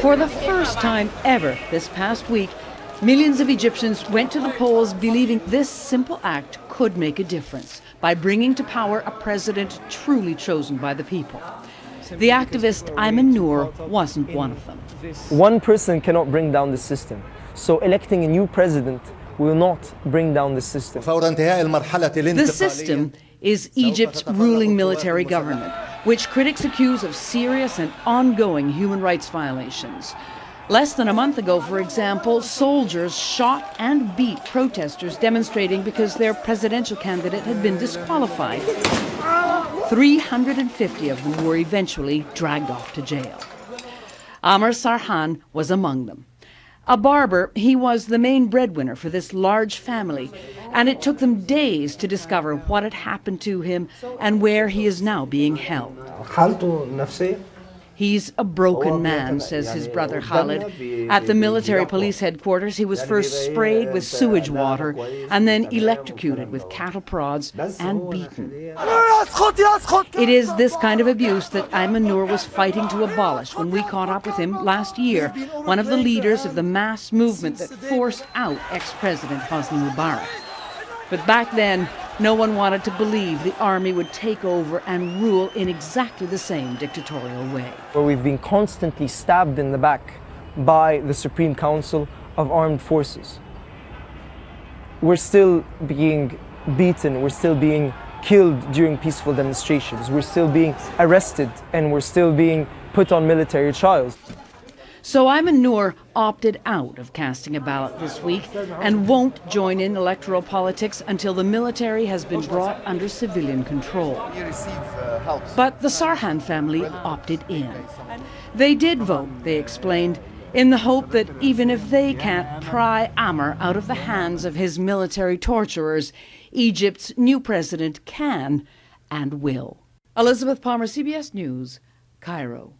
For the first time ever this past week, millions of Egyptians went to the polls believing this simple act could make a difference by bringing to power a president truly chosen by the people. The activist Ayman Noor wasn't one of them. One person cannot bring down the system, so electing a new president will not bring down the system. The system is Egypt's ruling military government, which critics accuse of serious and ongoing human rights violations. Less than a month ago, for example, soldiers shot and beat protesters demonstrating because their presidential candidate had been disqualified. 350 of them were eventually dragged off to jail. Amr Sarhan was among them. A barber, he was the main breadwinner for this large family, and it took them days to discover what had happened to him and where he is now being held. He's a broken man, says his brother Khalid. At the military police headquarters, he was first sprayed with sewage water and then electrocuted with cattle prods and beaten. It is this kind of abuse that Ayman Noor was fighting to abolish when we caught up with him last year, one of the leaders of the mass movement that forced out ex-President Hosni Mubarak. But back then, no one wanted to believe the army would take over and rule in exactly the same dictatorial way. Where we've been constantly stabbed in the back by the Supreme Council of Armed Forces. We're still being beaten, we're still being killed during peaceful demonstrations, we're still being arrested, and we're still being put on military trials. So Ayman Noor opted out of casting a ballot this week and won't join in electoral politics until the military has been brought under civilian control. But the Sarhan family opted in. They did vote, they explained, in the hope that even if they can't pry Amr out of the hands of his military torturers, Egypt's new president can and will. Elizabeth Palmer, CBS News, Cairo.